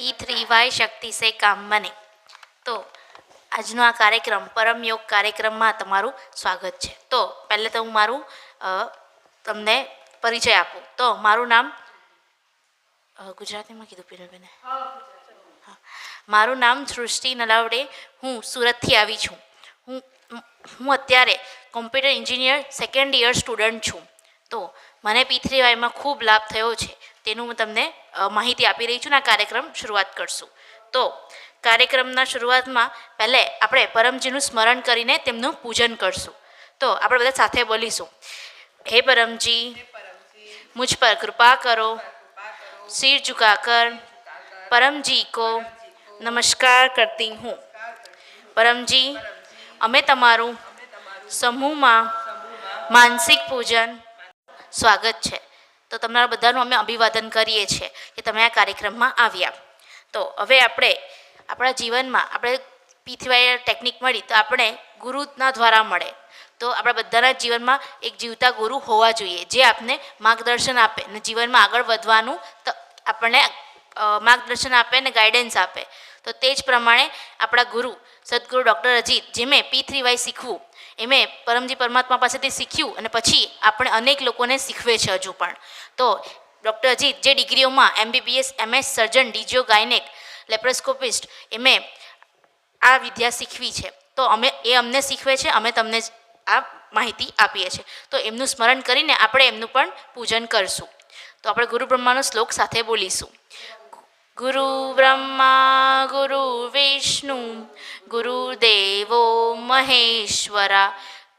P3Y શક્તિ સે કામ બને. તો આજનો આ કાર્યક્રમ પરમ યોગ કાર્યક્રમમાં તમારું સ્વાગત છે. તો પહેલે તો હું મારું તમને પરિચય આપું. તો મારું નામ ગુજરાતીમાં કીધું પીરલબેને. મારું નામ સૃષ્ટિ નલાવડે. હું સુરતથી આવી છું. હું અત્યારે computer engineer second year student છું. તો મને P3Yમાં ખૂબ લાભ થયો છે તેનું હું તમને માહિતી આપી રહી છું ને આ કાર્યક્રમ શરૂઆત કરશું. તો કાર્યક્રમના શરૂઆતમાં પહેલે આપણે પરમજીનું સ્મરણ કરીને તેમનું પૂજન કરશું. તો આપણે બધા સાથે બોલીશું, હે પરમજી, मुझ पर कृपा करो, सिर झुकाकर परमजी को नमस्कार करती हूँ. परमजी, અમે તમારું સમૂહમાં માનસિક પૂજન સ્વાગત છે. તો તમારા બધાનું અમે અભિવાદન કરીએ છીએ કે તમે આ કાર્યક્રમમાં આવ્યા. તો હવે આપણે આપણા જીવનમાં આપણે P3Y ટેકનિક મળી તો આપણે ગુરુના દ્વારા મળે. તો આપણા બધાના જીવનમાં એક જીવતા ગુરુ હોવા જોઈએ જે આપને માર્ગદર્શન આપે અને જીવનમાં આગળ વધવાનું આપણને માર્ગદર્શન આપે અને ગાઈડન્સ આપે. તો તે જ પ્રમાણે આપણા ગુરુ સદગુરુ ડૉક્ટર અજીત જેમે P3Y શીખવું એમે પરમજી પરમાત્મા પાસેથી શીખ્યું અને પછી આપણે અનેક લોકોને શીખવે છે હજુ પણ. તો ડૉક્ટર અજીત જે ડિગ્રીઓમાં MBBS, MS, સર્જન, ડીજીઓ, ગાયનેક, લેપ્રોસ્કોપિસ્ટ એમે આ વિદ્યા શીખવી છે. તો અમને શીખવે છે, અમે તમને આ માહિતી આપીએ છીએ. તો એમનું સ્મરણ કરીને આપણે એમનું પણ પૂજન કરશું. તો આપણે ગુરુ બ્રહ્માનો શ્લોક સાથે બોલીશું. ગુરુ બ્રહ્મા ગુરુ વિષ્ણુ ગુરુદેવો મહેશ્વરા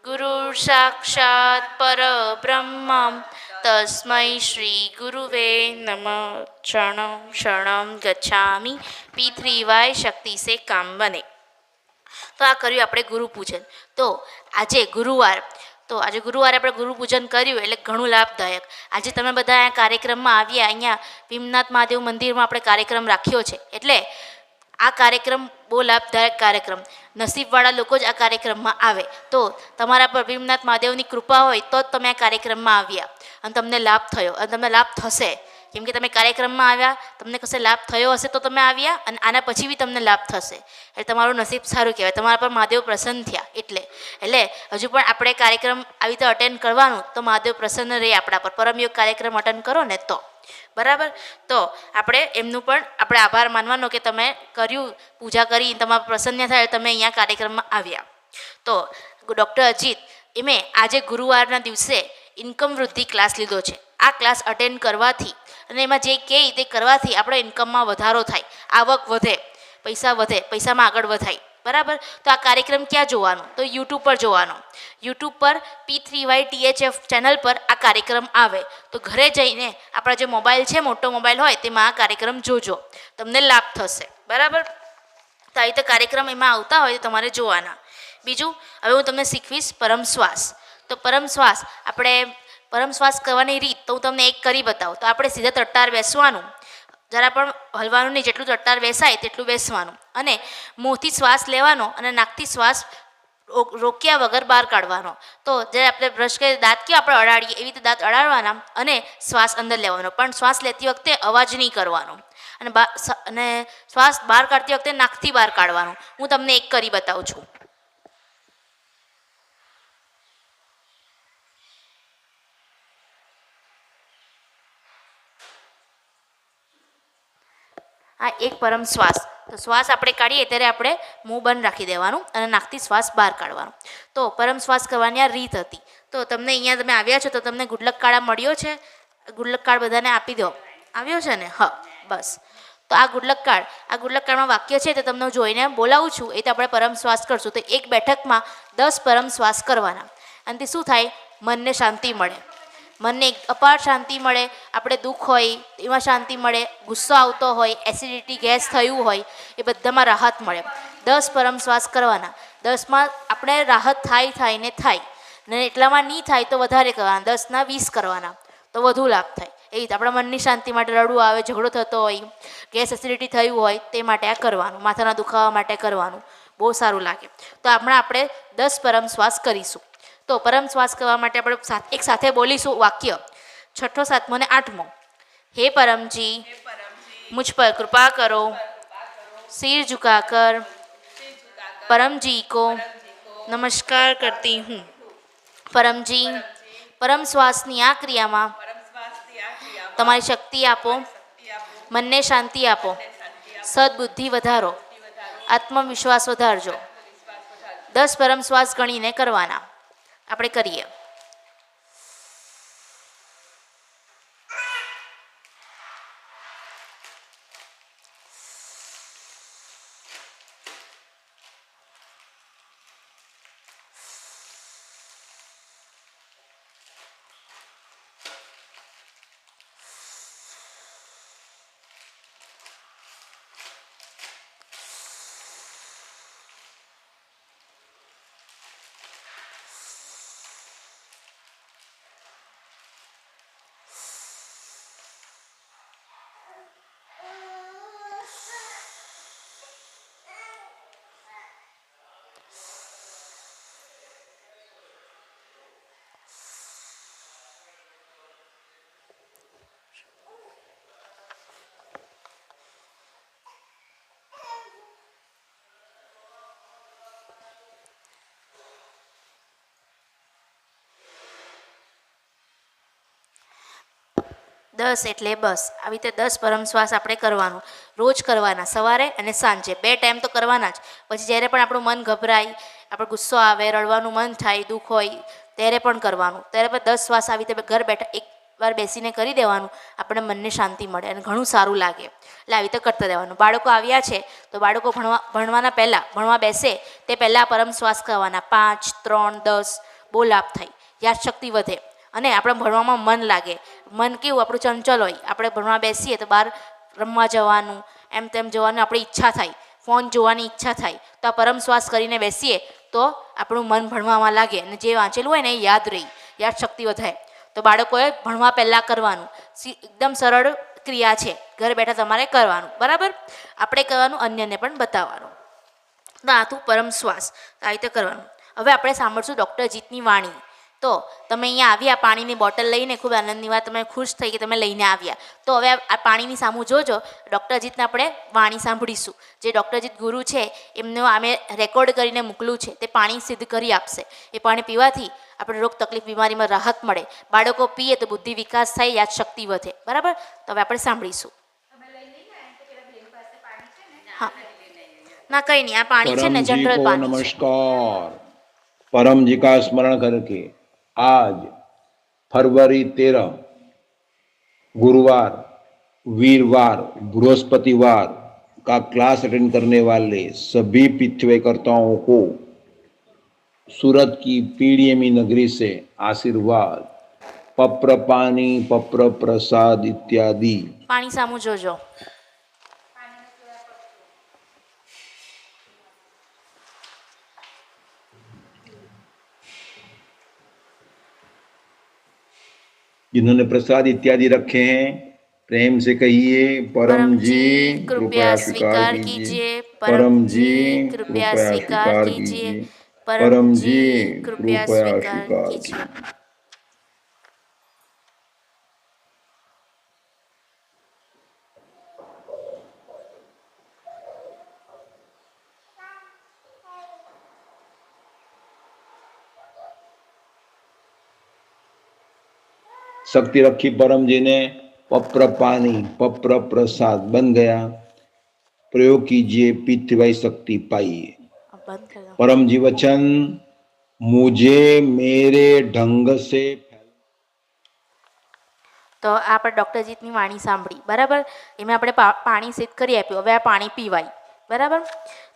ગુરુ સાક્ષાત પરબ્રહ્મ તસ્મૈ શ્રી ગુરુવે નમઃ. શરણમ ગચ્છામિ. P3Y શક્તિ સે કામ બને. તો આ કર્યું આપણે ગુરુ પૂજન. તો આજે ગુરુવારે આપણે ગુરુ પૂજન કર્યું એટલે ઘણું લાભદાયક. આજે તમે બધા આ કાર્યક્રમમાં આવ્યા, અહીંયા ભીમનાથ મહાદેવ મંદિરમાં આપણે કાર્યક્રમ રાખ્યો છે એટલે આ કાર્યક્રમ બહુ લાભદાયક કાર્યક્રમ. નસીબવાળા લોકો જ આ કાર્યક્રમમાં આવે. તો તમારા પર ભીમનાથ મહાદેવની કૃપા હોય તો જ તમે આ કાર્યક્રમમાં આવ્યા અને તમને લાભ થયો અને તમને લાભ થશે. કેમ કે તમે કાર્યક્રમમાં આવ્યા, તમને કશે લાભ થયો હશે તો તમે આવ્યા અને આના પછી બી તમને લાભ થશે. એટલે તમારું નસીબ સારું કહેવાય, તમારા પર મહાદેવ પ્રસન્ન થયા. એટલે હજુ પણ આપણે કાર્યક્રમ આવી રીતે અટેન્ડ કરવાનું તો મહાદેવ પ્રસન્ન રહે આપણા પર. પરમયોગ કાર્યક્રમ અટેન્ડ કરો ને તો બરાબર. તો આપણે એમનું પણ આપણે આભાર માનવાનો કે તમે કર્યું, પૂજા કરી, તમારા પ્રસન્ન થાય તમે અહીંયા કાર્યક્રમમાં આવ્યા. તો ડૉક્ટર અજીત એમે આજે ગુરુવારના દિવસે ઇન્કમ વૃદ્ધિ ક્લાસ લીધો છે. આ ક્લાસ અટેન્ડ કરવાથી અને એમાં જે કહે તે કરવાથી આપણે ઇન્કમમાં વધારો થાય, આવક વધે, પૈસામાં આગળ વધાય. બરાબર. તો આ કાર્યક્રમ ક્યાં જોવાનો? તો યુટ્યુબ પર જોવાનો. યુટ્યુબ પર P3Y THF ચેનલ પર આ કાર્યક્રમ આવે. તો ઘરે જઈને આપણા જે મોબાઈલ છે, મોટો મોબાઈલ હોય તેમાં આ કાર્યક્રમ જોજો, તમને લાભ થશે. બરાબર. તો આવી રીતે કાર્યક્રમ એમાં આવતા હોય તો તમારે જોવાના. બીજું હવે હું તમને શીખવીશ પરમ શ્વાસ. તો પરમ શ્વાસ કરવાની રીત તો હું તમને એક કરી બતાવું. તો આપણે સીધા તટ્ટાર બેસવાનું, જરા પણ હલવાનું નહીં, જેટલું તટ્ટાર બેસાય તેટલું બેસવાનું અને મોંથી શ્વાસ લેવાનો અને નાકથી શ્વાસ રોક્યા વગર બહાર કાઢવાનો. તો જ્યારે આપણે બ્રશ કરીએ દાંત કેવા આપણે અડાડીએ એવી રીતે દાંત અડાડવાના અને શ્વાસ અંદર લેવાનો. પણ શ્વાસ લેતી વખતે અવાજ નહીં કરવાનો અને શ્વાસ બહાર કાઢતી વખતે નાકથી બહાર કાઢવાનું. હું તમને એક કરી બતાવું છું. આ એક પરમ શ્વાસ. તો શ્વાસ આપણે કાઢીએ ત્યારે આપણે મોં બંધ રાખી દેવાનું અને નાકથી શ્વાસ બહાર કાઢવાનો. તો પરમ શ્વાસ કરવાની આ રીત હતી. તો તમને અહીંયા તમે આવ્યા છો તો તમને ગુડલક કાળા મળ્યો છે? ગુડલક કાર્ડ બધાને આપી દો. આવ્યો છે ને? હા, બસ. તો આ ગુડલક કાર્ડમાં વાક્ય છે તે તમને જોઈને બોલાવું છું એ તો આપણે પરમ શ્વાસ કરશું. તો એક બેઠકમાં 10 પરમ શ્વાસ કરવાના. આનાથી શું થાય? મનને શાંતિ મળે, મનને અપાર શાંતિ મળે. આપણે દુઃખ હોય એમાં શાંતિ મળે, ગુસ્સો આવતો હોય, એસિડિટી ગેસ થયું હોય એ બધામાં રાહત મળે. 10 પરમ શ્વાસ કરવાના. 10માં આપણે રાહત થાય ને એટલામાં નહીં થાય તો વધારે કરવાના. 10ના 20 કરવાના તો વધુ લાભ થાય. એ રીતે આપણા મનની શાંતિ માટે, રડવું આવે, ઝઘડો થતો હોય, ગેસ એસિડિટી થયું હોય તે માટે આ કરવાનું, માથાના દુખાવા માટે કરવાનું, બહુ સારું લાગે. તો આપણે 10 પરમ શ્વાસ કરીશું. તો પરમ શ્વાસ કરવા માટે આપણે એક સાથે બોલીશું વાક્ય 6ઠો, 7મો અને 8મો. હે પરમજી, मुझ पर कृपा करो, सिर झुकाकर परम जी को नमस्कार करती हूँ। परम जी, परम श्वासनी आ क्रियाમાં તમારી શક્તિ આપો, મનને શાંતિ આપો, સદબુદ્ધિ વધારો, આત્મવિશ્વાસ વધારજો. 10 પરમ શ્વાસ ગણીને કરવાના. આપણે કરીએ. દસ એટલે બસ. આવી રીતે 10 પરમ શ્વાસ આપણે કરવાનું, રોજ કરવાના, સવારે અને સાંજે 2 ટાઈમ તો કરવાના જ. પછી જ્યારે પણ આપણું મન ગભરાય, આપણે ગુસ્સો આવે, રડવાનું મન થાય, દુઃખ હોય, ત્યારે પણ કરવાનું. ત્યારે પણ 10 શ્વાસ આવી રીતે ઘર બેઠા એકવાર બેસીને કરી દેવાનું. આપણે મનને શાંતિ મળે અને ઘણું સારું લાગે. એટલે આવી રીતે કરતા રહેવાનું. બાળકો આવ્યા છે તો બાળકો ભણવાના પહેલાં, ભણવા બેસે તે પહેલાં પરમ શ્વાસ કરવાના. 5, 3, 10 બહુ લાભ થાય, યાદશક્તિ વધે અને આપણે ભણવામાં મન લાગે. મન કેવું આપણું ચંચલ હોય, આપણે ભણવા બેસીએ તો બહાર રમવા જવાનું, એમ તેમ જવાનું આપણી ઈચ્છા થાય, ફોન જોવાની ઈચ્છા થાય. તો આ પરમ શ્વાસ કરીને બેસીએ તો આપણું મન ભણવામાં લાગે અને જે વાંચેલું હોય ને એ યાદ રહી, યાદશક્તિ વધે. તો બાળકોએ ભણવા પહેલાં કરવાનું. એકદમ સરળ ક્રિયા છે, ઘર બેઠા તમારે કરવાનું. બરાબર? આપણે કરવાનું, અન્યને પણ બતાવવાનું. તો આ તું પરમ શ્વાસ આ રીતે કરવાનું. હવે આપણે સાંભળશું ડૉક્ટર જીતની વાણી. તો તમે અહીંયા આવ્યા પાણીની બોટલ લઈને, ખૂબ આનંદની વાત, તમે ખુશ થઈ કે તમે લઈને આવ્યા. તો હવે આ પાણીની સામું જોજો, ડૉક્ટર જીતને આપણે વાણી સાંભળીશું. જે ડૉક્ટર જીત ગુરુ છે એમનું અમે રેકોર્ડ કરીને મોકલું છે, તે પાણી સિદ્ધ કરી આપશે. એ પાણી પીવાથી આપણે રોગ તકલીફ બીમારીમાં રાહત મળે. બાળકો પીએ તો બુદ્ધિ વિકાસ થાય, યાદશક્તિ વધે. બરાબર? તો હવે આપણે સાંભળીશું. હા, ના કંઈ નહીં, આ પાણી છે ને જનરલ પાણી છે. नमस्कार। परम जी का स्मरण करके आज फरवरी 13 गुरुवार, वीरवार, बृहस्पतिवार का क्लास अटेंड करने वाले सभी पितृकर्ताओं को सूरत की पीडीएमी नगरी से आशीर्वाद, पप्र पानी, पप्र प्रसाद इत्यादि। પાણી સામું જોજો. जिन्होंने प्रसाद इत्यादि रखे हैं प्रेम से कहिए, परम जी कृपया स्वीकार कीजिए, परम जी कृपया स्वीकार कीजिए, परम जी कृपया स्वीकार कीजिए। शक्ति रखी परम जी ने, पप्र पानी, पप्र प्रसाद बन गया। प्रयोग कीजिए, पितृवाई शक्ति पाइए। परम जी वचन, मुझे मेरे ढंग से। તો આપણે ડૉક્ટર જીતની વાણી સાંભળી. બરાબર? એમાં આપણે પાણી સિદ્ધ કરી આપ્યું. હવે આ પાણી પીવાય. બરાબર?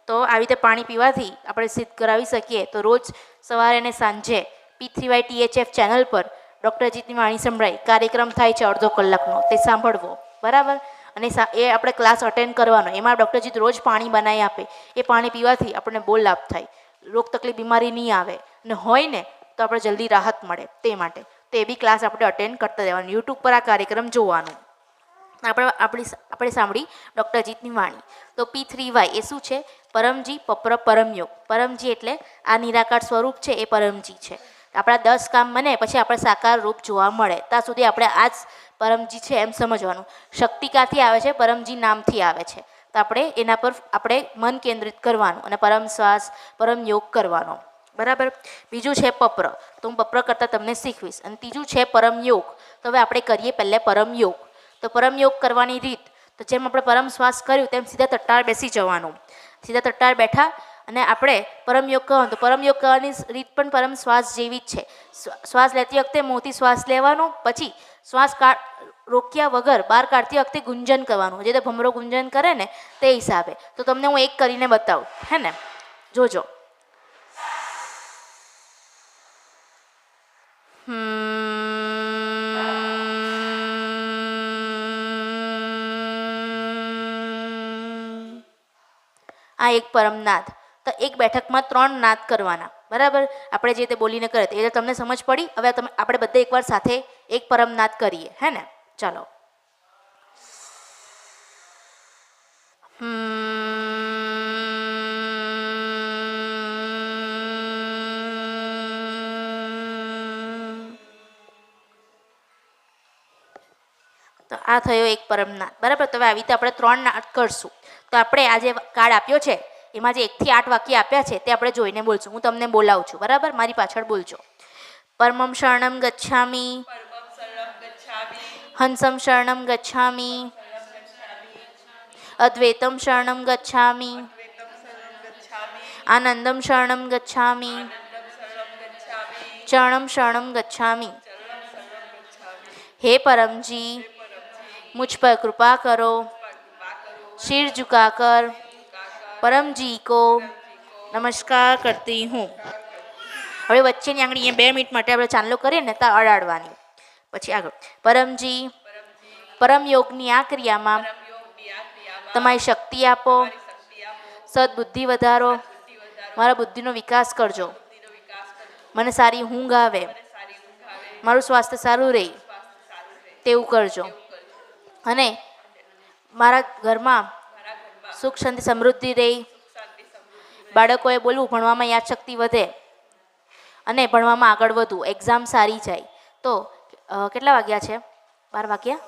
તો આવી રીતે પાણી પીવાથી આપણે સિદ્ધ કરાવી શકીએ. તો રોજ સવારે અને સાંજે P3Y THF ચેનલ પર ડૉક્ટર જીતની વાણી સંભળાય. કાર્યક્રમ થાય છે અડધો કલાકનો, તે સાંભળવો. બરાબર? અને એ આપણે ક્લાસ અટેન્ડ કરવાનો. એમાં ડૉક્ટર જીત રોજ પાણી બનાવી આપે. એ પાણી પીવાથી આપણને બહુ લાભ થાય, રોગ તકલીફ બીમારી નહીં આવે, અને હોય ને તો આપણે જલ્દી રાહત મળે. તે માટે તો એ બી ક્લાસ આપણે અટેન્ડ કરતા રહેવાનું. યુટ્યુબ પર આ કાર્યક્રમ જોવાનું. આપણે સાંભળી ડૉક્ટર જીતની વાણી. તો P3Y એ શું છે? પરમજી પપ્ર પરમયોગ. પરમજી એટલે આ નિરાકાર સ્વરૂપ છે, એ પરમજી છે. આપણા 10 કામ બને પછી આપણે સાકાર રૂપ જોવા મળે, ત્યાં સુધી આપણે આ જ પરમજી છે એમ સમજવાનું. શક્તિ ક્યાંથી આવે છે? પરમજી નામથી આવે છે. તો આપણે એના પર આપણે મન કેન્દ્રિત કરવાનું અને પરમ શ્વાસ, પરમ યોગ કરવાનો. બરાબર. બીજું છે પપ્ર, તો હું પપ્ર કરતાં તમને શીખવીશ. અને ત્રીજું છે પરમ યોગ. તો હવે આપણે કરીએ પહેલાં પરમ યોગ. તો પરમ યોગ કરવાની રીત, તો જેમ આપણે પરમ શ્વાસ કર્યું તેમ સીધા તટ્ટાળ બેસી જવાનું. સીધા તટ્ટાળ બેઠા અને આપણે પરમ યોગ કરવાનો. તો પરમ યોગ કરવાની રીત પણ પરમ શ્વાસ જેવી જ છે. શ્વાસ લેતી વખતે મોંથી શ્વાસ લેવાનો, પછી શ્વાસ રોક્યા વગર બહાર કાઢતી વખતે ગુંજન કરવાનું. જે તો ભમરો ગુંજન કરે ને તે હિસાબે. તો તમને હું એક કરીને બતાવું, હે ને? જોજો. આ એક પરમનાદ. તો એક બેઠકમાં 3 નાદ કરવાના. બરાબર. આપણે જે રીતે બોલીને કરે એ રીતે તમને સમજ પડી. હવે આપણે બધા એકવાર સાથે એક પરમનાદ કરીએ, હે ને? ચાલો. તો આ થયો એક પરમનાદ. બરાબર. તો હવે આવી રીતે આપણે 3 નાદ કરશું. તો આપણે આ જે કાર્ડ આપ્યો છે એમાં જે 1 થી 8 વાક્ય આપ્યા છે તે આપણે જોઈને બોલશું. હું તમને બોલાવું છું. બરાબર. મારી પાછળ બોલજો. પરમમ શરણમ ગચ્છામિ, હંસમ શરણમ ગચ્છામિ, અદ્વૈતમ શરણમ ગચ્છામિ, આનંદમ શરણમ ગચ્છામિ, ચરણમ શરણમ ગચ્છામિ. हे परमजी, मुझ पर कृपा करो, सिर झुकाकर परम जी को नमस्कार करती हूँ. હવે વચ્ચેની આંગળી અહીંયા 2 મિનિટ માટે આપણે ચાંદલો કરીએ ને ત્યાં અડાડવાની. પછી આગળ. પરમજી, પરમ યોગની આ ક્રિયામાં તમારી શક્તિ આપો, સદબુદ્ધિ વધારો, મારા બુદ્ધિનો વિકાસ કરજો, મને સારી ઊંઘ આવે, મારું સ્વાસ્થ્ય સારું રહે તેવું કરજો, અને મારા ઘરમાં સુખ શાંતિ સમૃદ્ધિ રહે, બાળકોએ બોલવું, ભણવામાં યાદશક્તિ વધે અને ભણવામાં આગળ વધવું, એક્ઝામ સારી જાય. તો કેટલા વાગ્યા છે? 12 વાગ્યા?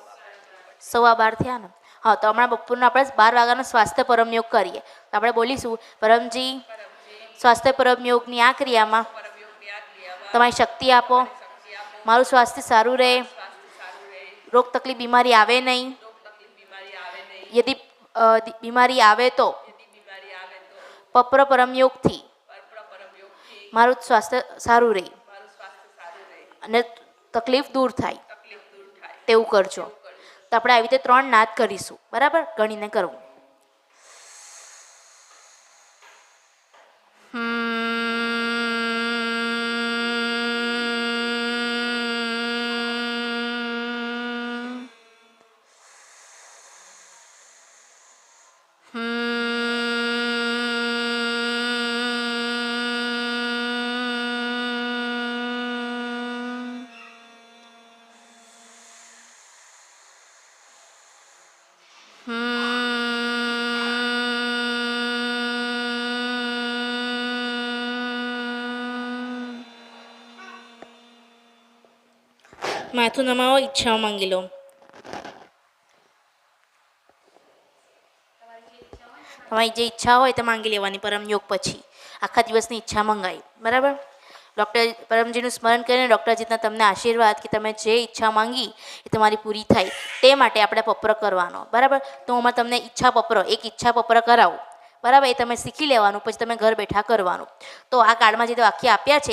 12:15 થયા ને? હા. તો હમણાં બપોરના આપણે 12 વાગ્યાનો સ્વાસ્થ્ય પરમયોગ કરીએ. તો આપણે બોલીશું, પરમજી, સ્વાસ્થ્ય પરમયોગની આ ક્રિયામાં તમારી શક્તિ આપો, મારું સ્વાસ્થ્ય સારું રહે, રોગ તકલીફ બીમારી આવે નહીં, યદિ બીમારી આવે તો પપ્ર પરમયોગથી મારું સ્વાસ્થ્ય સારું રહે અને તકલીફ દૂર થાય તેવું કરજો. તો આપણે આવી રીતે 3 નાદ કરીશું. બરાબર. ગણીને કરવું. માથું નમાવો, ઈચ્છાઓ માંગી લો. તમારી જે ઈચ્છા હોય તે માંગી લેવાની. પરમયોગ પછી આખા દિવસની ઈચ્છા મંગાવી. બરાબર. ડૉક્ટર પરમજીનું સ્મરણ કરીને ડૉક્ટરજીના તમને આશીર્વાદ કે તમે જે ઈચ્છા માંગી એ તમારી પૂરી થાય તે માટે આપણે પપ્ર કરવાનો. બરાબર. તો હું તમને ઈચ્છા પપ્ર, એક ઈચ્છા પપ્ર કરાવું. બરાબર. એ તમે શીખી લેવાનું, પછી તમે ઘર બેઠા કરવાનું. તો આ કાર્ડમાં જે વાક્ય આપ્યા છે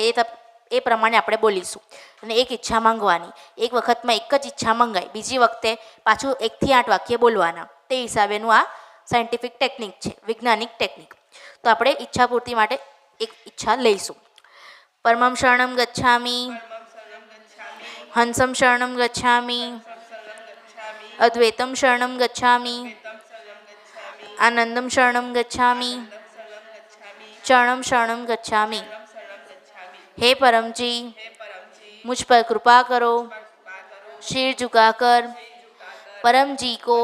એ પ્રમાણે આપણે બોલીશું અને એક ઈચ્છા માંગવાની. એક વખતમાં એક જ ઈચ્છા મંગાય, બીજી વખતે પાછું 1 થી 8 વાક્ય બોલવાના. તે હિસાબેનું આ સાયન્ટિફિક ટેકનિક છે, વૈજ્ઞાનિક ટેકનિક. તો આપણે ઈચ્છા પૂર્તિ માટે એક ઈચ્છા લઈશું. પરમમ શરણમ ગચ્છામિ, હંસમ શરણમ ગચ્છામિ, અદ્વૈતમ શરણમ ગચ્છામિ, આનંદમ શરણમ ગચ્છામિ, ચરણમ શરણમ ગચ્છામિ. हे परमजी, मुझ पर कृपा करो, सिर झुकाकर परम जी को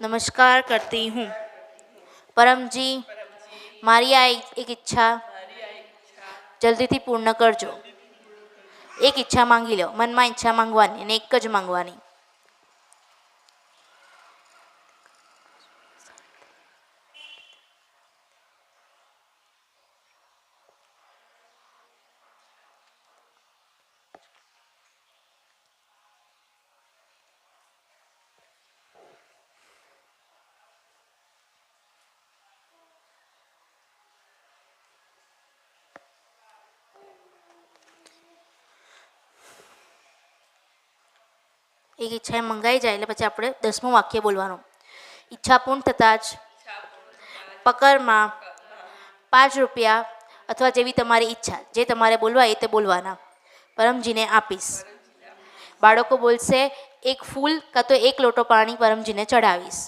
नमस्कार करती हूँ. परमजी, મારી આ એક ઈચ્છા જલ્દીથી પૂર્ણ કરજો. એક ઈચ્છા માંગી લો, મનમાં ઈચ્છા માંગવાની અને એક જ માંગવાની. એક ઈચ્છા એ મંગાઈ જાય એટલે પછી આપણે 10મું વાક્ય બોલવાનું. ઈચ્છા પૂર્ણ થતાં જ પકરમાં 5 રૂપિયા અથવા જેવી તમારી ઈચ્છા, જે તમારે બોલવા એ તે બોલવાના, પરમજીને આપીશ. બાળકો બોલશે એક ફૂલ કાં તો એક લોટો પાણી પરમજીને ચડાવીશ.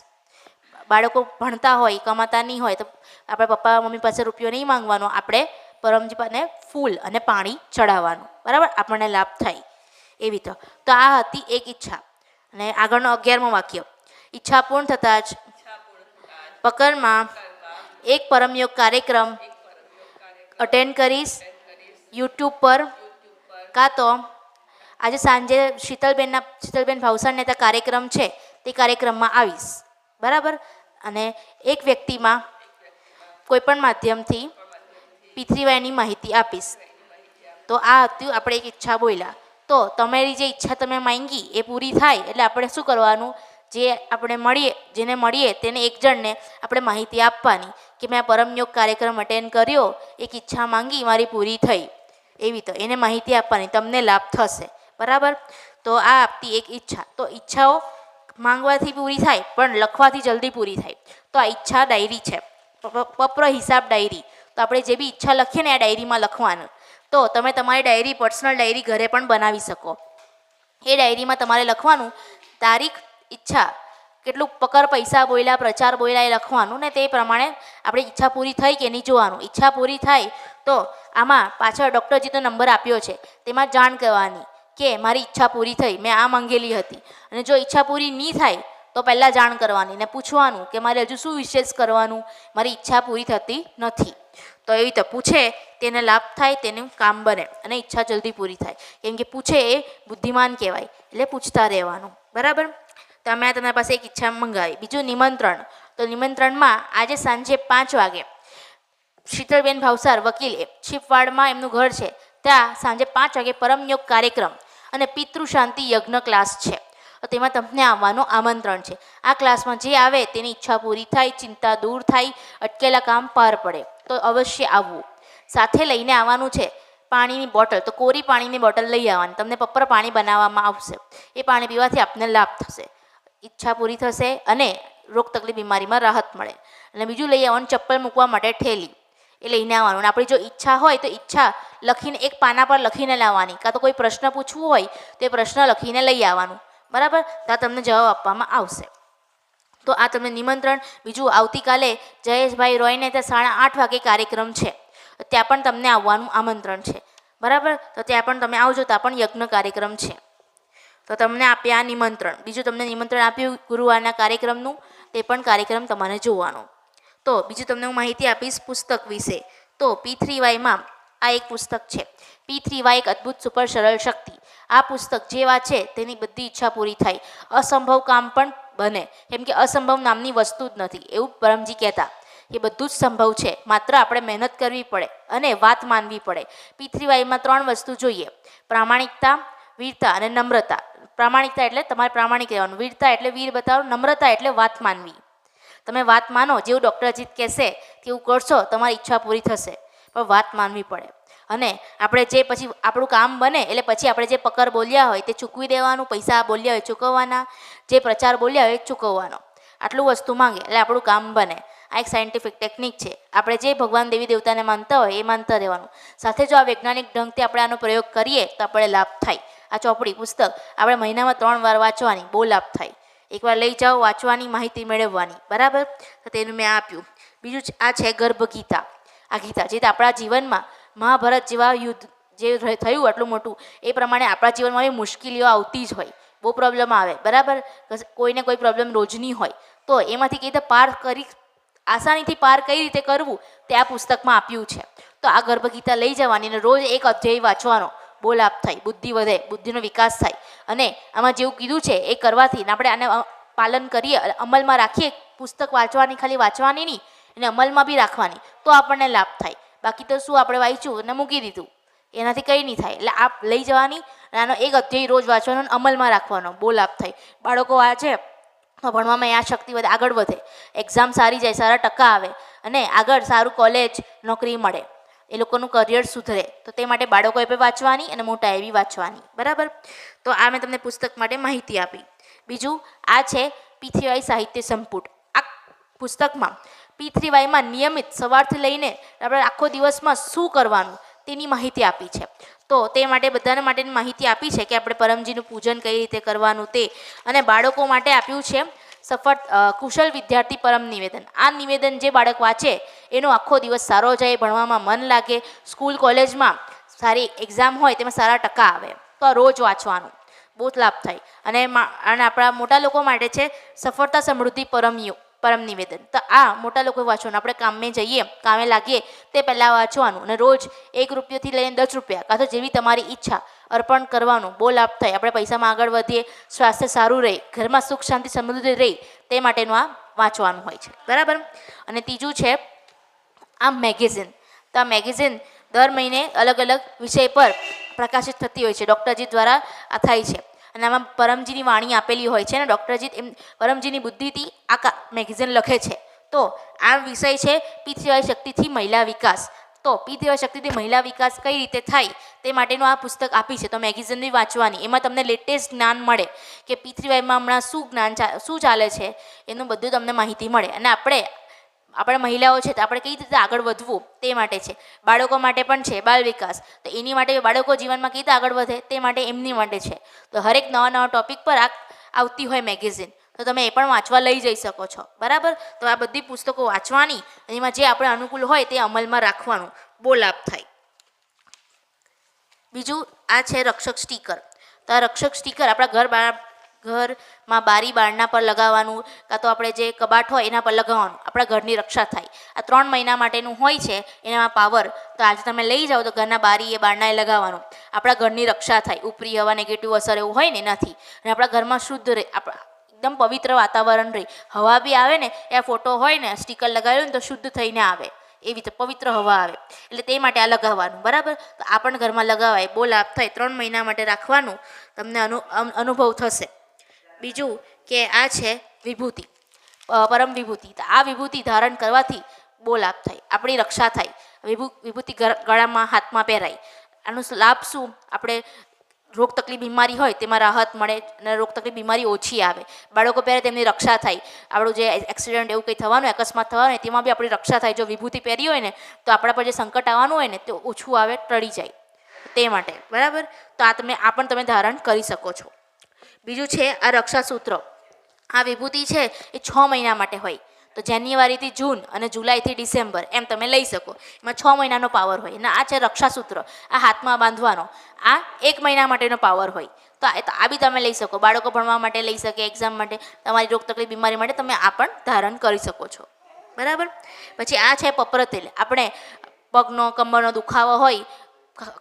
બાળકો ભણતા હોય, કમાતા નહીં હોય તો આપણે પપ્પા મમ્મી પાસે રૂપિયો નહીં માંગવાનો, આપણે પરમજીને ફૂલ અને પાણી ચડાવવાનું. બરાબર, આપણને લાભ થાય એવી. તો આ હતી એક ઈચ્છા. અને આગળનો 11મું વાક્ય. ઈચ્છા પૂર્ણ થતાં જ પકરમાં એક પરમયોગ કાર્યક્રમ અટેન્ડ કરીશ યુટ્યુબ પર, કાં તો આજે સાંજે શીતલબેન ભાવસારને ત્યાં કાર્યક્રમ છે તે કાર્યક્રમમાં આવીશ. બરાબર. અને એક વ્યક્તિમાં કોઈપણ માધ્યમથી P3Y માહિતી આપીશ. તો આ હતું આપણે એક ઈચ્છા બોલ્યા. તો તમારી જે ઈચ્છા તમે માંગી એ પૂરી થાય એટલે આપણે શું કરવાનું, જેને મળીએ તેને એક જણને આપણે માહિતી આપવાની કે મેં આ પરમયોગ કાર્યક્રમ અટેન્ડ કર્યો, એક ઈચ્છા માંગી, મારી પૂરી થઈ એવી. તો એને માહિતી આપવાની, તમને લાભ થશે. બરાબર. તો આ આપતી એક ઈચ્છા. તો ઈચ્છાઓ માંગવાથી પૂરી થાય પણ લખવાથી જલ્દી પૂરી થાય. તો આ ઈચ્છા ડાયરી છે, પત્ર હિસાબ ડાયરી. તો આપણે જે બી ઈચ્છા લખીએ ને આ ડાયરીમાં લખવાનું. તો તમે તમારી ડાયરી, પર્સનલ ડાયરી ઘરે પણ બનાવી શકો. એ ડાયરીમાં તમારે લખવાનું તારીખ, ઈચ્છા, કેટલું પકર પૈસા બોલ્યા, પ્રચાર બોલ્યા એ લખવાનું ને તે પ્રમાણે આપણે ઈચ્છા પૂરી થઈ કે નહીં જોવાનું. ઈચ્છા પૂરી થાય તો આમાં પાછળ ડૉક્ટરજીનો નંબર આપ્યો છે, તેમાં જાણ કરવાની કે મારી ઈચ્છા પૂરી થઈ, મેં આ માંગેલી હતી. અને જો ઈચ્છા પૂરી નહીં થાય તો પહેલાં જાણ કરવાની ને પૂછવાનું કે મારે હજુ શું વિશેષ કરવાનું, મારી ઈચ્છા પૂરી થતી નથી. તો એવી રીતે પૂછે તેને લાભ થાય, તેનું કામ બને અને ઈચ્છા જલ્દી પૂરી થાય. કેમ કે પૂછે એ બુદ્ધિમાન કહેવાય, એટલે પૂછતા રહેવાનું. બરાબર. તો મેં તમારી પાસે એક ઈચ્છા મંગાવી. બીજું નિમંત્રણ. તો નિમંત્રણમાં આજે સાંજે 5 વાગે શીતલબેન ભાવસાર વકીલ શિપવાડમાં એમનું ઘર છે, ત્યાં સાંજે 5 વાગે પરમયોગ કાર્યક્રમ અને પિતૃ શાંતિ યજ્ઞ ક્લાસ છે. તો તેમાં તમને આવવાનું આમંત્રણ છે. આ ક્લાસમાં જે આવે તેની ઈચ્છા પૂરી થાય, ચિંતા દૂર થાય, અટકેલા કામ પાર પડે. તો અવશ્ય આવવું. સાથે લઈને આવવાનું છે પાણીની બોટલ. તો કોરી પાણીની બોટલ લઈ આવવાની. તમને પપ્પર પાણી બનાવવામાં આવશે. એ પાણી પીવાથી આપને લાભ થશે, ઈચ્છા પૂરી થશે અને રોગ તકલીફ બીમારીમાં રાહત મળે. અને બીજું લઈ આવવાનું ચપ્પલ મૂકવા માટે ઠેલી, એ લઈને આવવાનું. અને આપણી જો ઈચ્છા હોય તો ઈચ્છા લખીને એક પાના પર લખીને લાવવાની, કાં તો કોઈ પ્રશ્ન પૂછવું હોય તો એ પ્રશ્ન લખીને લઈ આવવાનું. બરાબર. તો આ તમને જવાબ આપવામાં આવશે. તો આ તમને નિમંત્રણ. બીજું આવતીકાલે જયેશભાઈ રોયને ત્યાં 8:30 વાગે કાર્યક્રમ છે, ત્યાં પણ તમને આવવાનું આમંત્રણ છે. બરાબર. તો ત્યાં પણ તમે આવજો, ત્યાં પણ યજ્ઞ કાર્યક્રમ છે. તો તમને આપ્યા નિમંત્રણ. બીજું તમને નિમંત્રણ આપ્યું ગુરુવારના કાર્યક્રમનું, તે પણ કાર્યક્રમ તમારે જોવાનો. તો બીજું તમને હું માહિતી આપીશ પુસ્તક વિશે. તો P3Yમાં આ એક પુસ્તક છે, P3Y એક અદ્ભુત સુપર સરળ શક્તિ. આ પુસ્તક જે વાંચે તેની બધી ઈચ્છા પૂરી થાય, અસંભવ કામ પણ બને. કેમ કે અસંભવ નામની વસ્તુ જ નથી, એવું પરમજી કહેતા. એ બધું જ સંભવ છે, માત્ર આપણે મહેનત કરવી પડે અને વાત માનવી પડે. P3Yમાં 3 વસ્તુ જોઈએ: પ્રામાણિકતા, વીરતા અને નમ્રતા. પ્રામાણિકતા એટલે તમારે પ્રામાણિક રહેવાનું, વીરતા એટલે વીર બતાવો, નમ્રતા એટલે વાત માનવી. તમે વાત માનો, જેવું ડૉક્ટર અજીત કહેશે તેવું કરશો, તમારી ઈચ્છા પૂરી થશે. પણ વાત માનવી પડે. અને આપણે જે પછી આપણું કામ બને એટલે પછી આપણે જે પકર બોલ્યા હોય તે ચૂકવી દેવાનું, પૈસા બોલ્યા હોય ચૂકવવાના, જે પ્રચાર બોલ્યા હોય ચૂકવવાનો. આટલું વસ્તુ માંગે એટલે આપણું કામ બને. આ એક સાયન્ટિફિક ટેકનિક છે. આપણે જે ભગવાન દેવી દેવતાને માનતા હોય એ માનતા રહેવાનું. સાથે જો આ વૈજ્ઞાનિક ઢંગથી આપણે આનો પ્રયોગ કરીએ તો આપણે લાભ થાય. આ ચોપડી પુસ્તક આપણે મહિનામાં 3 વાર વાંચવાની, બહુ લાભ થાય. એકવાર લઈ જાઓ, વાંચવાની, માહિતી મેળવવાની. બરાબર. તો તેનું મેં આપ્યું. બીજું આ છે ગર્ભગીતા. આ ગીતા જે આપણા જીવનમાં મહાભારત જેવા યુદ્ધ જે થયું આટલું મોટું, એ પ્રમાણે આપણા જીવનમાં એ મુશ્કેલીઓ આવતી જ હોય, બહુ પ્રોબ્લેમ આવે. બરાબર. કોઈને કોઈ પ્રોબ્લેમ રોજની હોય, તો એમાંથી કઈ રીતે પાર કરી, આસાનીથી પાર કઈ રીતે કરવું તે આ પુસ્તકમાં આપ્યું છે. તો આ ગર્ભગીતા લઈ જવાની અને રોજ એક અધ્યાય વાંચવાનો. બહુ લાભ થાય, બુદ્ધિ વધે, બુદ્ધિનો વિકાસ થાય. અને આમાં જેવું કીધું છે એ કરવાથી આપણે આને પાલન કરીએ, અમલમાં રાખીએ, પુસ્તક વાંચવાની ખાલી વાંચવાની નહીં, એને અમલમાં બી રાખવાની, તો આપણને લાભ થાય. બાકી તો શું આપણે વાંચ્યું અને મૂકી દીધું, એનાથી કંઈ નહીં થાય. એટલે આપ લઈ જવાની, આનો એક અધ્યાય રોજ વાંચવાનો અને અમલમાં રાખવાનો, બહુ લાભ થાય. બાળકો વાંચે તો ભણવામાં યાદ શક્તિ વધે, આગળ વધે, એક્ઝામ સારી જાય, સારા ટકા આવે અને આગળ સારું કોલેજ નોકરી મળે, એ લોકોનું કરિયર સુધરે. તો તે માટે બાળકોએ પણ વાંચવાની અને મોટાએ બી વાંચવાની. બરાબર? તો આ મેં તમને પુસ્તક માટે માહિતી આપી. બીજું આ છે P3Y સાહિત્ય સંપુટ. આ પુસ્તકમાં P3Yમાં નિયમિત સવારથી લઈને આપણે આખો દિવસમાં શું કરવાનું તેની માહિતી આપી છે. તો તે માટે બધાના માટેની માહિતી આપી છે કે આપણે પરમજીનું પૂજન કઈ રીતે કરવાનું તે, અને બાળકો માટે આપ્યું છે સફળ કુશળ વિદ્યાર્થી પરમ નિવેદન. આ નિવેદન જે બાળક વાંચે એનો આખો દિવસ સારો જાય, ભણવામાં મન લાગે, સ્કૂલ કોલેજમાં સારી એક્ઝામ હોય તેમાં સારા ટકા આવે. તો રોજ વાંચવાનું, બહુ જ લાભ થાય. અને આપણા મોટા લોકો માટે છે સફળતા સમૃદ્ધિ પરમ નિવેદન. તો આ મોટા લોકો વાંચવાનું, આપણે કામે જઈએ, કામે લાગીએ તે પહેલાં વાંચવાનું અને રોજ 1 રૂપિયાથી લઈને 10 રૂપિયા કાં તો જેવી તમારી ઈચ્છા અર્પણ કરવાનું, બહુ લાભ થાય. આપણે પૈસામાં આગળ વધીએ, સ્વાસ્થ્ય સારું રહે, ઘરમાં સુખ શાંતિ સમૃદ્ધિ રહે, તે માટેનું આ વાંચવાનું હોય છે. બરાબર? અને ત્રીજું છે આ મેગેઝિન. તો આ મેગેઝિન દર મહિને અલગ અલગ વિષય પર પ્રકાશિત થતી હોય છે, ડૉક્ટરજી દ્વારા આ થાય છે. અને આમાં પરમજીની વાણી આપેલી હોય છે ને ડૉક્ટરજી એમ પરમજીની બુદ્ધિથી આ મેગેઝિન લખે છે. તો આ વિષય છે P3Y શક્તિથી મહિલા વિકાસ. તો P3Y શક્તિથી મહિલા વિકાસ કઈ રીતે થાય તે માટેનું આ પુસ્તક આપી છે. તો મેગેઝિન બી વાંચવાની, એમાં તમને લેટેસ્ટ જ્ઞાન મળે કે P3Yમાં હમણાં શું ચાલે છે, એનું બધું તમને માહિતી મળે. અને આપણે મહિલાઓ છે તો આપણે કઈ રીતે આગળ વધવું તે માટે છે. બાળકો માટે પણ છે બાળ વિકાસ, તો એની માટે બાળકો જીવનમાં કઈ રીતે આગળ વધે તે માટે એમની માટે છે. તો હરેક નવા ટોપિક પર આવતી હોય મેગેઝિન, તો તમે એ પણ વાંચવા લઈ જઈ શકો છો. બરાબર? તો આ બધી પુસ્તકો વાંચવાની, એમાં જે આપણે અનુકૂળ હોય તે અમલમાં રાખવાનું, બહુ લાભ થાય. બીજું આ છે રક્ષક સ્ટીકર. તો આ રક્ષક સ્ટીકર આપણા ઘરમાં બારી બારણા પર લગાવવાનું, કાં તો આપણે જે કબાટ હોય એના પર લગાવવાનું, આપણા ઘરની રક્ષા થાય. આ 3 મહિના માટેનું હોય છે, એનામાં પાવર. તો આજે તમે લઈ જાઓ તો ઘરના બારીએ બારણાએ લગાવવાનું, આપણા ઘરની રક્ષા થાય, ઉપરી હવા નેગેટિવ અસર એવું હોય ને એનાથી. અને આપણા ઘરમાં શુદ્ધ રહે, એકદમ પવિત્ર વાતાવરણ રહે, હવા બી આવે ને, એ ફોટો હોય ને સ્ટીકર લગાવ્યું ને તો શુદ્ધ થઈને આવે, એવી રીતે પવિત્ર હવા આવે. એટલે તે માટે આ લગાવવાનું. બરાબર? તો આ પણ ઘરમાં લગાવાય, બહુ લાભ થાય. 3 મહિના માટે રાખવાનું, તમને અનુભવ થશે. બીજું કે આ છે વિભૂતિ, પરમ વિભૂતિ. તો આ વિભૂતિ ધારણ કરવાથી બહુ લાભ થાય, આપણી રક્ષા થાય. વિભૂતિ ગળામાં હાથમાં પહેરાય. આનો લાભ શું? આપણે રોગ તકલીફ બીમારી હોય તેમાં રાહત મળે અને રોગ તકલીફ બીમારી ઓછી આવે. બાળકો પહેરે તેમની રક્ષા થાય. આપણું જે એક્સિડન્ટ એવું કંઈ થવાનું, અકસ્માત થવાનું હોય તેમાં બી આપણી રક્ષા થાય. જો વિભૂતિ પહેરી હોય ને તો આપણા પર જે સંકટ આવવાનું હોય ને તે ઓછું આવે, ટળી જાય. તે માટે. બરાબર? તો આ પણ તમે ધારણ કરી શકો છો. બીજું છે આ રક્ષાસૂત્ર. આ વિભૂતિ છે એ 6 મહિના માટે હોય. તો જાન્યુઆરીથી જૂન અને જુલાઈથી ડિસેમ્બર એમ તમે લઈ શકો. એમાં 6 મહિનાનો પાવર હોય. અને આ છે રક્ષાસૂત્ર, આ હાથમાં બાંધવાનો. આ 1 મહિના માટેનો પાવર હોય. તો આ બી તમે લઈ શકો. બાળકો ભણવા માટે લઈ શકે, એક્ઝામ માટે, તમારી રોગ તકલીફ બીમારી માટે તમે આ પણ ધારણ કરી શકો છો. બરાબર? પછી આ છે પપરતેલ. આપણે પગનો કમરનો દુખાવો હોય,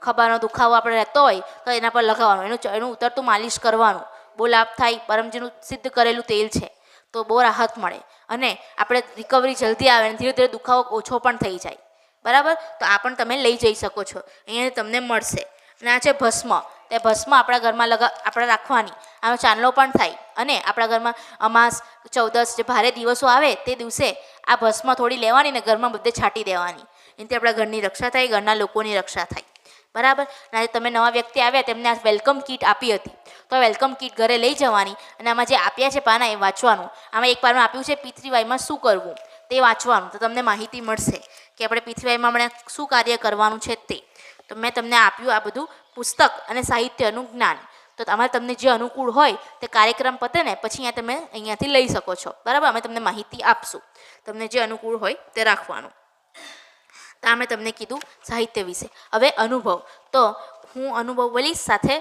ખભાનો દુખાવો આપણે રહેતો હોય તો એના પર લગાવવાનું, એનું ઉતરતું માલિશ કરવાનું, બહુ લાભ થાય. પરમજીનું સિદ્ધ કરેલું તેલ છે, તો બહુ રાહત મળે અને આપણે રિકવરી જલ્દી આવે અને ધીરે ધીરે દુખાવો ઓછો પણ થઈ જાય. બરાબર? તો આ પણ તમે લઈ જઈ શકો છો, અહીંયા તમને મળશે. અને આ છે ભસ્મ. તે ભસ્મ આપણા ઘરમાં આપણે રાખવાની, આનો ચાંદલો પણ થાય. અને આપણા ઘરમાં અમાસ, 14 જે ભારે દિવસો આવે તે દિવસે આ ભસ્મ થોડી લેવાની ને ઘરમાં બધે છાંટી દેવાની. એનાથી આપણા ઘરની રક્ષા થાય, ઘરના લોકોની રક્ષા થાય. બરાબર? અને તમે નવા વ્યક્તિ આવ્યા તેમને આ વેલકમ કીટ આપી હતી, તો વેલકમ કીટ ઘરે લઈ જવાની અને આમાં જે આપ્યા છે પાના એ વાંચવાનું. આમાં એક પાનું આપ્યું છે P3Yમાં શું કરવું તે વાંચવાનું. તો તમને માહિતી મળશે કે આપણે P3Yમાં હમણાં શું કાર્ય કરવાનું છે તે. તો મેં તમને આપ્યું આ બધું પુસ્તક અને સાહિત્યનું જ્ઞાન. તો આમાં તમને જે અનુકૂળ હોય તે કાર્યક્રમ પતે ને પછી તમે અહીંયાથી લઈ શકો છો. બરાબર? અમે તમને માહિતી આપશું, તમને જે અનુકૂળ હોય તે રાખવાનું. તો આ મેં તમને કીધું સાહિત્ય વિશે. હવે અનુભવ. તો હું અનુભવ બોલીશ, સાથે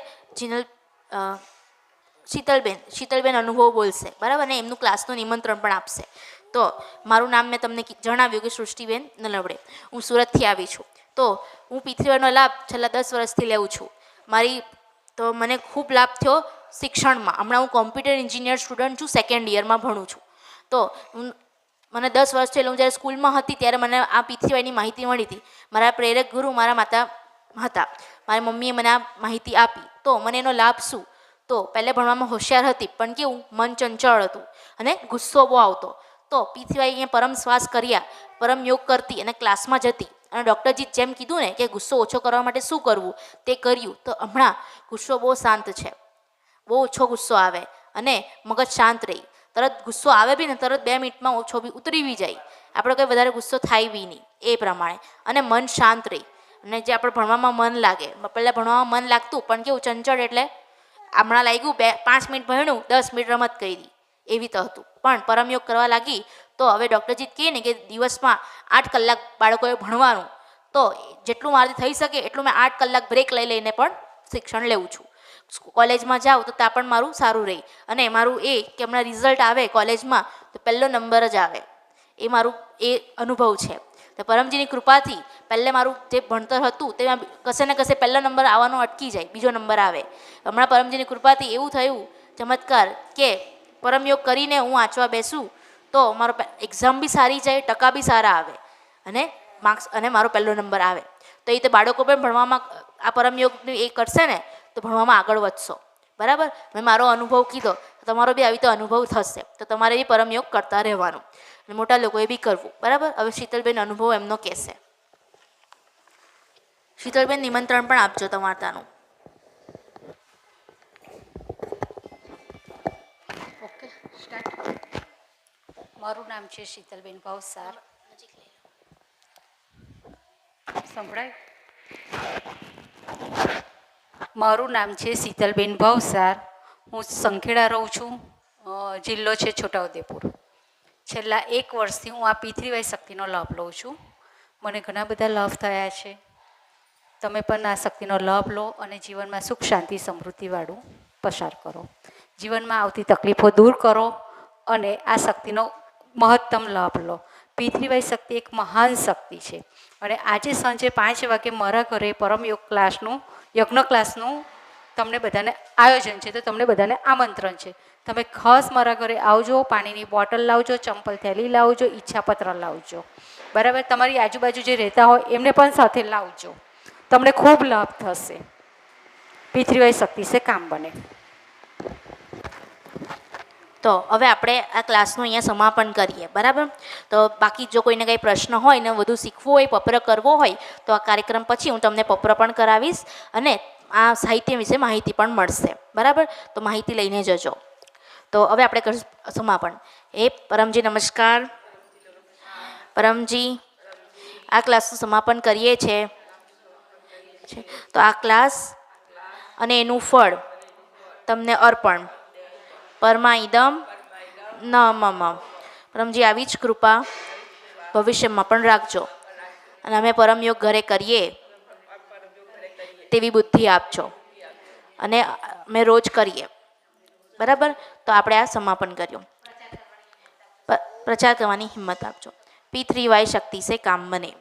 શીતલબેન અનુભવ બોલશે. બરાબર? અને એમનું ક્લાસનું નિમંત્રણ પણ આપશે. તો મારું નામ મેં તમને જણાવ્યું કે સૃષ્ટિબેન નલવડે. હું સુરતથી આવી છું. તો હું P3Yનો લાભ છેલ્લા 10 વર્ષથી લેવું છું તો મને ખૂબ લાભ થયો શિક્ષણમાં. હમણાં હું કોમ્પ્યુટર એન્જિનિયર સ્ટુડન્ટ છું, સેકન્ડ યરમાં ભણું છું. તો મને 10 વર્ષ થયેલું, હું જ્યારે સ્કૂલમાં હતી ત્યારે મને આ પીથરીવાયની માહિતી મળી હતી. મારા પ્રેરક ગુરુ મારા માતા હતા. મારી મમ્મીએ મને આ માહિતી આપી. તો મને એનો લાભ શું? તો પહેલે ભણવામાં હોશિયાર હતી, પણ કેવું મન ચંચળ હતું અને ગુસ્સો બહુ આવતો. તો પીથરીવાય અહીંયા પરમ શ્વાસ કર્યા, પરમ યોગ કરતી અને ક્લાસમાં જતી. અને ડૉક્ટરજી જેમ કીધું ને કે ગુસ્સો ઓછો કરવા માટે શું કરવું, તે કર્યું. તો હમણાં ગુસ્સો બહુ શાંત છે, બહુ ઓછો ગુસ્સો આવે અને મગજ શાંત રહી. તરત ગુસ્સો આવે બી ને તરત 2 મિનિટમાં ઓછો બી ઉતરી બી જાય. આપણે કંઈ વધારે ગુસ્સો થાય બી નહીં એ પ્રમાણે. અને મન શાંત રહી અને જે આપણે ભણવામાં મન લાગે. પહેલાં ભણવામાં મન લાગતું, પણ કેવું ચંચળ, એટલે હમણાં લાગ્યું 5 મિનિટ ભણ્યું, 10 મિનિટ રમત કરી એવી તો હતું. પણ પરમયોગ કરવા લાગી તો હવે ડૉક્ટરજી કહે ને કે દિવસમાં 8 કલાક બાળકોએ ભણવાનું. તો જેટલું મારાથી થઈ શકે એટલું મેં 8 કલાક બ્રેક લઈને પણ શિક્ષણ લેવું છું. કોલેજમાં જાઉં તો ત્યાં પણ મારું સારું રહે. અને મારું એ કે હમણાં રિઝલ્ટ આવે કોલેજમાં તો પહેલો નંબર જ આવે, એ મારું એ અનુભવ છે. તો પરમજીની કૃપાથી પહેલે મારું જે ભણતર હતું તેમાં કશે ને કશે પહેલો નંબર આવવાનો અટકી જાય, બીજો નંબર આવે. હમણાં પરમજીની કૃપાથી એવું થયું ચમત્કાર કે પરમયોગ કરીને હું વાંચવા બેસું તો મારો એક્ઝામ બી સારી જાય, ટકા બી સારા આવે અને માર્ક્સ અને મારો પહેલો નંબર આવે. તો એ રીતે બાળકો પણ ભણવામાં આ પરમયોગનું એ કરશે ને તો ભણવામાં આગળ વધશો. બરાબર? મેં મારો અનુભવ કીધો, તમારો બી આવી તો અનુભવ થશે. તો તમારે બી પરમયોગ કરતા રહેવાનું અને મોટા લોકોએ બી કરવું. બરાબર? હવે શીતલબેન અનુભવ એમનો કહેશે. શીતલબેન નિમંત્રણ પણ આપજો તમારે ત્યાંનું. Okay, start. મારું નામ છે શીતલબેન ભાવસાર. સંભળાય? મારું નામ છે શીતલબેન ભાવસાર. હું સંખેડા રહું છું. જિલ્લો છે છોટાઉદેપુર. છેલ્લા 1 વર્ષથી હું આ પીથરીવાય શક્તિનો લાભ લઉં છું. મને ઘણા બધા લાભ થયા છે. તમે પણ આ શક્તિનો લાભ લો અને જીવનમાં સુખ શાંતિ સમૃદ્ધિવાળું પસાર કરો. જીવનમાં આવતી તકલીફો દૂર કરો અને આ શક્તિનો મહત્તમ લાભ લો. પીથરીવાય શક્તિ એક મહાન શક્તિ છે. અને આજે સાંજે 5 વાગે મારા ઘરે પરમયોગ ક્લાસનું, યજ્ઞ ક્લાસનું તમને બધાને આયોજન છે. તો તમને બધાને આમંત્રણ છે. તમે ખાસ મારા ઘરે આવજો. પાણીની બોટલ લાવજો, ચંપલ થેલી લાવજો, ઈચ્છાપત્ર લાવજો. બરાબર? તમારી આજુબાજુ જે રહેતા હોય એમને પણ સાથે લાવજો. તમને ખૂબ લાભ થશે. પીથરીવાય શક્તિ સે કામ બને. તો હવે આપણે આ ક્લાસનું અહીંયા સમાપન કરીએ. બરાબર? તો બાકી જો કોઈને કંઈ પ્રશ્ન હોય ને વધુ શીખવું હોય, પત્ર કરવો હોય તો આ કાર્યક્રમ પછી હું તમને પત્ર પણ કરાવીશ અને આ સાહિત્ય વિશે માહિતી પણ મળશે. બરાબર? તો માહિતી લઈને જજો. તો હવે આપણે કરીશું સમાપન. એ પરમજી નમસ્કાર. પરમજી, આ ક્લાસનું સમાપન કરીએ છીએ. તો આ ક્લાસ અને એનું ફળ તમને અર્પણ. પરમા ઇદમ ન મમ. પરમજી આવી જ કૃપા ભવિષ્યમાં પણ રાખજો અને અમે પરમયોગ ઘરે કરીએ તેવી બુદ્ધિ આપજો અને અમે રોજ કરીએ. બરાબર? તો આપણે આ સમાપન કર્યું. પ્રચાર કરવાની હિંમત આપજો. પીથરીવાય શક્તિ સે કામ બને.